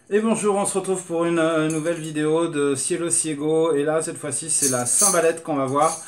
Et bonjour, on se retrouve pour une nouvelle vidéo de Cielo Ciego. Et là, cette fois-ci, c'est la cymbalette qu'on va voir.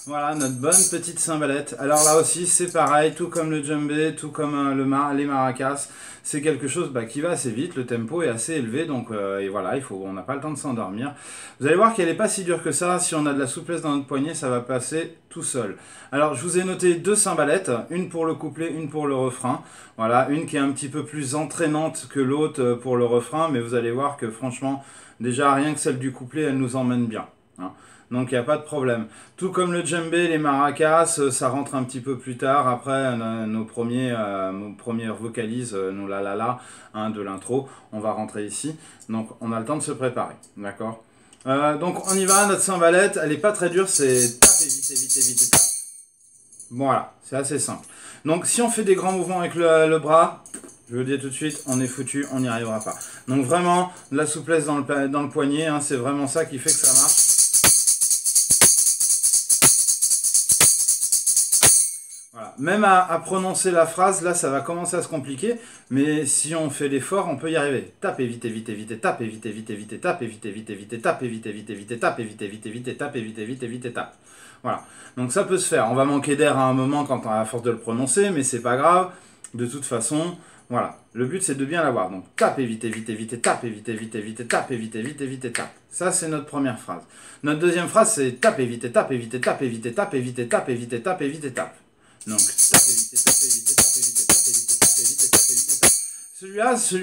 Voilà, notre bonne petite cymbalette. Alors là aussi, c'est pareil, tout comme le djembé, tout comme les maracas. C'est quelque chose qui va assez vite, le tempo est assez élevé, donc et voilà, on n'a pas le temps de s'endormir. Vous allez voir qu'elle n'est pas si dure que ça, si on a de la souplesse dans notre poignet, ça va passer tout seul. Alors je vous ai noté deux cymbalettes, une pour le couplet, une pour le refrain. Voilà, une qui est un petit peu plus entraînante que l'autre pour le refrain, mais vous allez voir que franchement, déjà rien que celle du couplet, elle nous emmène bien. Hein. Donc il n'y a pas de problème. Tout comme le djembé, les maracas, ça rentre un petit peu plus tard, après nos premières vocalises, nos la, hein, de l'intro, on va rentrer ici. Donc on a le temps de se préparer, d'accord. Donc on y va, notre cymbalette, elle n'est pas très dure, c'est tape et vite, vite, vite, tape. Voilà, c'est assez simple. Donc si on fait des grands mouvements avec le bras, je vous le dis tout de suite, on est foutu, on n'y arrivera pas. Donc vraiment, la souplesse dans le poignet, hein, c'est vraiment ça qui fait que ça marche. Voilà. Même à prononcer la phrase, là ça va commencer à se compliquer, mais si on fait l'effort, on peut y arriver. Tape et vite, vite, vite, tape et vite, vite, vite, tape et vite, vite, vite, tape et vite, vite, vite, tape et vite, vite, vite, tape et vite, vite, vite, tape. Voilà. Donc ça peut se faire. On va manquer d'air à un moment quand on a la force de le prononcer, mais c'est pas grave. De toute façon, voilà. Le but c'est de bien l'avoir. Donc tape et vite, vite, vite, tape et vite, vite, vite, tape et vite, vite, vite, tape. Ça c'est notre première phrase. Notre deuxième phrase c'est tape et vite, tape et vite, tape et vite, tape et vite, tape et vite, tape et vite, tape. Donc, tape et vite, tape et vite, tape et vite, tape et vite, tape et vite, tape et vite,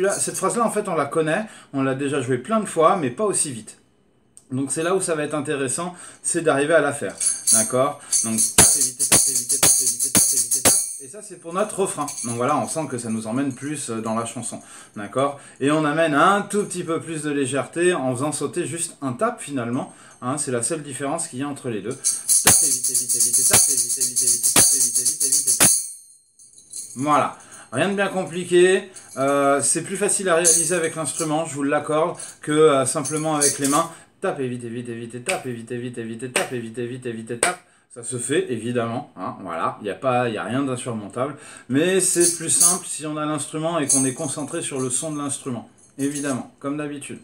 tape. Cette phrase-là, en fait, on la connaît, on l'a déjà jouée plein de fois, mais pas aussi vite. Donc, c'est là où ça va être intéressant, c'est d'arriver à la faire. D'accord? Donc, tape et vite, tape et vite, tape et vite, tape et vite, tape. Et ça, c'est pour notre refrain. Donc voilà, on sent que ça nous emmène plus dans la chanson. D'accord? Et on amène un tout petit peu plus de légèreté en faisant sauter juste un tape finalement. Hein, c'est la seule différence qu'il y a entre les deux. Tape et vite, vite, vite, tape et vite, vite, vite, tape et vite, vite, vite, tape. Voilà. Rien de bien compliqué. C'est plus facile à réaliser avec l'instrument, je vous l'accorde, que simplement avec les mains. Tape et vite, vite, vite, tape et vite, vite, vite, tape et vite, vite, vite, tape. Ça se fait, évidemment, hein, voilà, il n'y a rien d'insurmontable, mais c'est plus simple si on a l'instrument et qu'on est concentré sur le son de l'instrument, évidemment, comme d'habitude.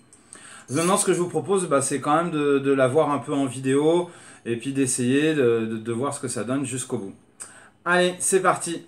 Maintenant, ce que je vous propose, c'est quand même de la voir un peu en vidéo, et puis d'essayer de voir ce que ça donne jusqu'au bout. Allez, c'est parti.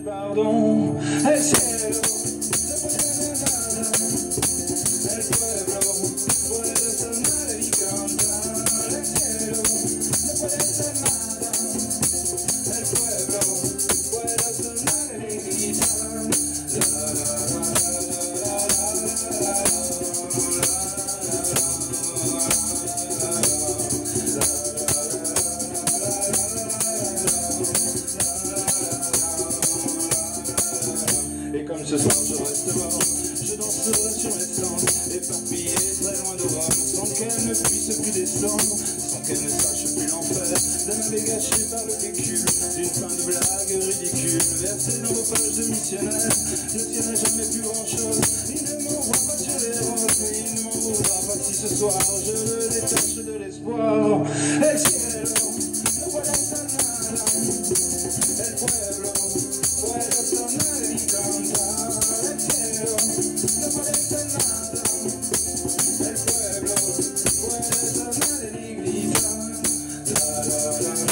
Pardon, el cielo, el pueblo puede sonar y cantar. El cielo no puede ser nada, el pueblo puede sonar y gritar. Et comme ce soir je reste mort, je danserai sur les cendres, éparpillé très loin de Rome, sans qu'elle ne puisse plus descendre, sans qu'elle ne sache plus l'enfer, d'un abbé gâché par le véhicule, d'une fin de blague ridicule, versée dans vos pages de missionnaire. Le ciel n'a jamais plus grand chose, il ne m'envoie pas sur les roses, mais ce soir, je le détache de l'espoir. El cielo no puede ser nada, el pueblo puede sonar y cantar. El cielo no puede ser nada, el pueblo puede sonar y gritar. La la la la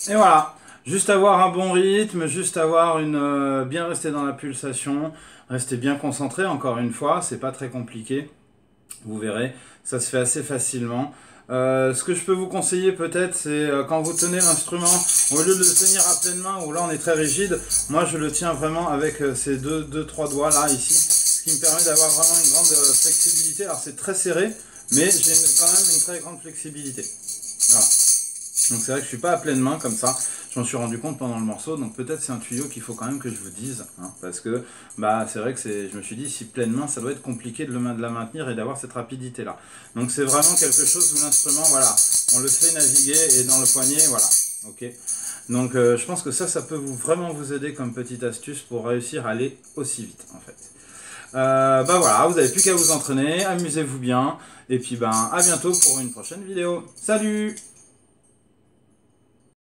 Et voilà, juste avoir un bon rythme, juste avoir une bien rester dans la pulsation, rester bien concentré, encore une fois, c'est pas très compliqué, vous verrez, ça se fait assez facilement. Ce que je peux vous conseiller peut-être, c'est quand vous tenez l'instrument, au lieu de le tenir à pleine main, où là on est très rigide, moi je le tiens vraiment avec ces deux, trois doigts là, ici, ce qui me permet d'avoir vraiment une grande flexibilité. Alors c'est très serré, mais j'ai quand même une très grande flexibilité. Voilà. Donc c'est vrai que je suis pas à pleine main comme ça, j'en suis rendu compte pendant le morceau, donc peut-être c'est un tuyau qu'il faut quand même que je vous dise, hein, parce que bah, c'est vrai que je me suis dit, si pleine main, ça doit être compliqué de la maintenir et d'avoir cette rapidité là. Donc c'est vraiment quelque chose où l'instrument, voilà, on le fait naviguer et dans le poignet, voilà, ok. Donc je pense que ça peut vraiment vous aider comme petite astuce pour réussir à aller aussi vite en fait. Bah voilà, vous n'avez plus qu'à vous entraîner, amusez-vous bien, et puis ben à bientôt pour une prochaine vidéo. Salut!